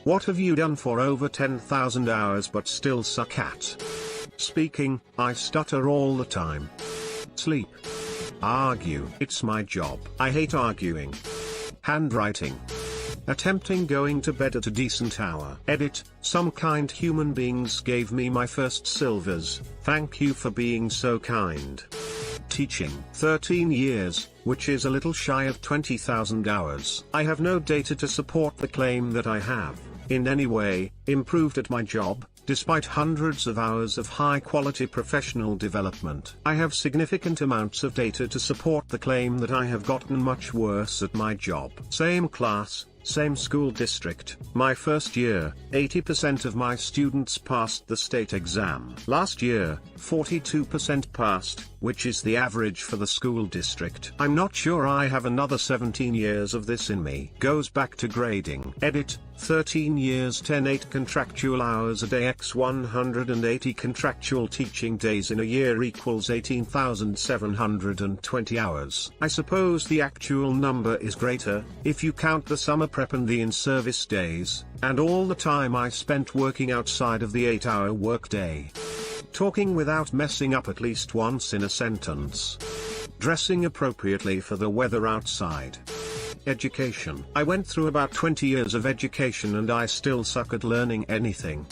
What have you done for over 10,000 hours but still suck at? Speaking, I stutter all the time. Sleep. Argue. It's my job. I hate arguing. Handwriting. Attempting going to bed at a decent hour. Edit, some kind human beings gave me my first silvers, thank you for being so kind. Teaching. 13 years, which is a little shy of 20,000 hours. I have no data to support the claim that I have, in any way, improved at my job, despite hundreds of hours of high-quality professional development. I have significant amounts of data to support the claim that I have gotten much worse at my job. Same class, same school district. My first year, 80% of my students passed the state exam. Last year, 42% passed, which is the average for the school district. I'm not sure I have another 17 years of this in me. Goes back to grading. Edit, 13 years 10/8 contractual hours a day x 180 contractual teaching days in a year equals 18,720 hours. I suppose the actual number is greater, if you count the summer prep and the in-service days, and all the time I spent working outside of the 8-hour workday. Talking without messing up at least once in a sentence. Dressing appropriately for the weather outside. Education. I went through about 20 years of education and I still suck at learning anything.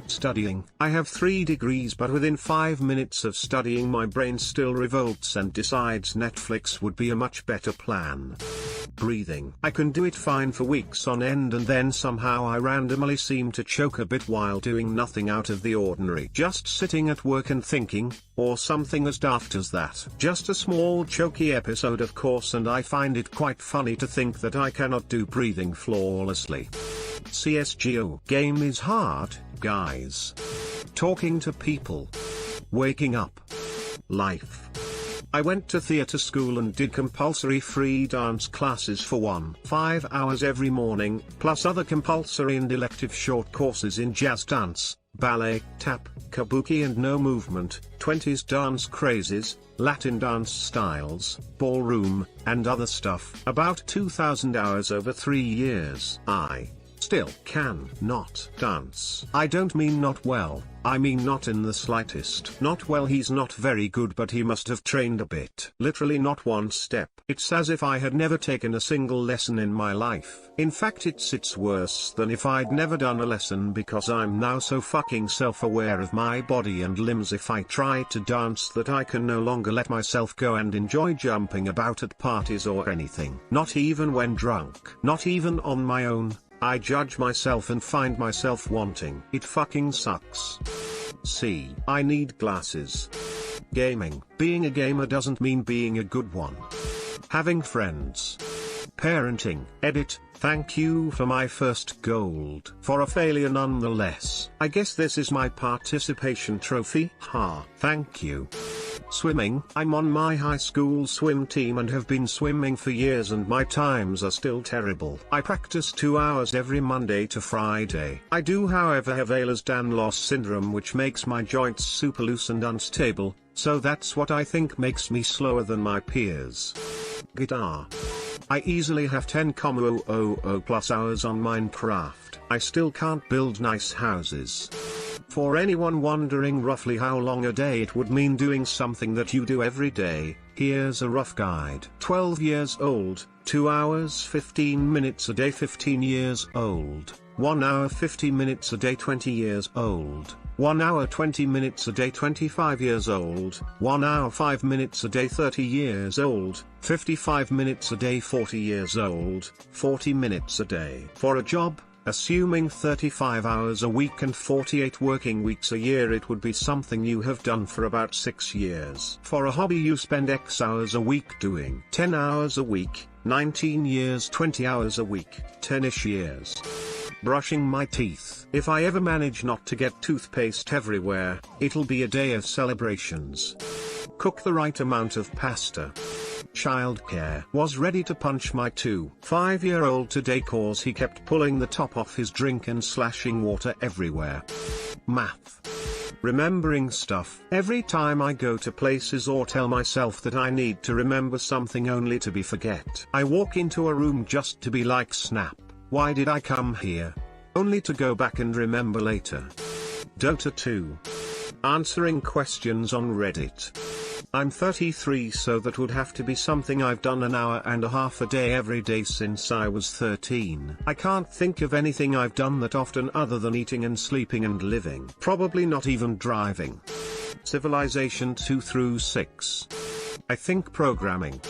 Studying. I have 3 degrees, but within 5 minutes of studying my brain still revolts and decides Netflix would be a much better plan. Breathing. I can do it fine for weeks on end and then somehow I randomly seem to choke a bit while doing nothing out of the ordinary. Just sitting at work and thinking, or something as daft as that. Just a small choky episode of course, and I find it quite funny to think that I cannot do breathing flawlessly. CSGO. Game is hard, guys. Talking to people. Waking up. Life. I went to theater school and did compulsory free dance classes for 1.5 hours every morning, plus other compulsory and elective short courses in jazz dance, ballet, tap, kabuki and no movement, 20s dance crazes, Latin dance styles, ballroom, and other stuff. About 2,000 hours over 3 years. I still can not dance. I don't mean not well, I mean not in the slightest. Not well, he's not very good, but he must have trained a bit. Literally not one step. It's as if I had never taken a single lesson in my life. In fact it's worse than if I'd never done a lesson, because I'm now so fucking self-aware of my body and limbs if I try to dance that I can no longer let myself go and enjoy jumping about at parties or anything. Not even when drunk. Not even on my own. I judge myself and find myself wanting. It fucking sucks. See, I need glasses. Gaming. Being a gamer doesn't mean being a good one. Having friends. Parenting. Edit, thank you for my first gold. For a failure nonetheless. I guess this is my participation trophy. Ha, thank you. Swimming. I'm on my high school swim team and have been swimming for years and my times are still terrible. I practice 2 hours every Monday to Friday. I do however have Ehlers-Danlos syndrome, which makes my joints super loose and unstable, so that's what I think makes me slower than my peers. Guitar. I easily have 10,000 plus hours on Minecraft. I still can't build nice houses. For anyone wondering roughly how long a day it would mean doing something that you do every day, here's a rough guide. 12 years old, 2 hours 15 minutes a day. 15 years old, 1 hour 50 minutes a day. 20 years old, 1 hour 20 minutes a day. 25 years old, 1 hour 5 minutes a day. 30 years old, 55 minutes a day. 40 years old, 40 minutes a day. For a job, assuming 35 hours a week and 48 working weeks a year, it would be something you have done for about 6 years. For a hobby you spend X hours a week doing. 10 hours a week, 19 years. 20 hours a week, 10ish years. Brushing my teeth. If I ever manage not to get toothpaste everywhere, it'll be a day of celebrations. Cook the right amount of pasta. Childcare. Was ready to punch my 2-5-year-old today cause he kept pulling the top off his drink and slashing water everywhere. Math. Remembering stuff. Every time I go to places or tell myself that I need to remember something only to be forget. I walk into a room just to be like, snap, why did I come here? only to go back and remember later. Dota 2. Answering questions on Reddit. I'm 33, so that would have to be something I've done an hour and a half a day every day since I was 13. I can't think of anything I've done that often other than eating and sleeping and living. Probably not even driving. Civilization 2 through 6. I think programming.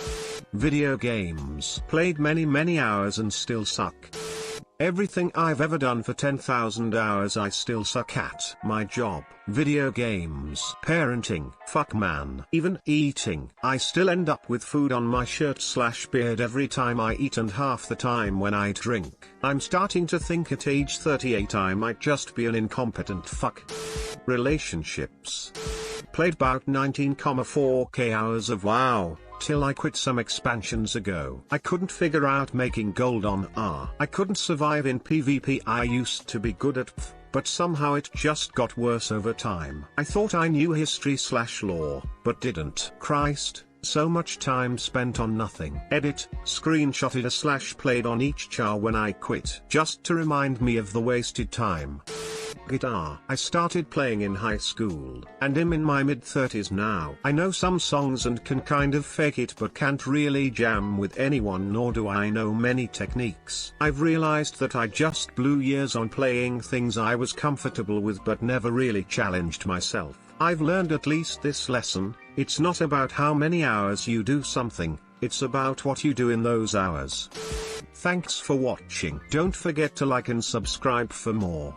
Video games. Played many hours and still suck. Everything I've ever done for 10,000 hours I still suck at. My job, video games, parenting, fuck man, even eating. I still end up with food on my shirt/beard every time I eat and half the time when I drink. I'm starting to think at age 38 I might just be an incompetent fuck. Relationships. Played about 19,4k hours of WoW. Till I quit some expansions ago. I couldn't figure out making gold on R. I couldn't survive in PvP. I used to be good at PvP, but somehow it just got worse over time. I thought I knew history/lore, but didn't. Christ, so much time spent on nothing. Edit, screenshotted a /played on each char when I quit. Just to remind me of the wasted time. Guitar. I started playing in high school, and I'm in my mid-30s now. I know some songs and can kind of fake it, but can't really jam with anyone, nor do I know many techniques. I've realized that I just blew years on playing things I was comfortable with but never really challenged myself. I've learned at least this lesson: it's not about how many hours you do something, it's about what you do in those hours. Thanks for watching. Don't forget to like and subscribe for more.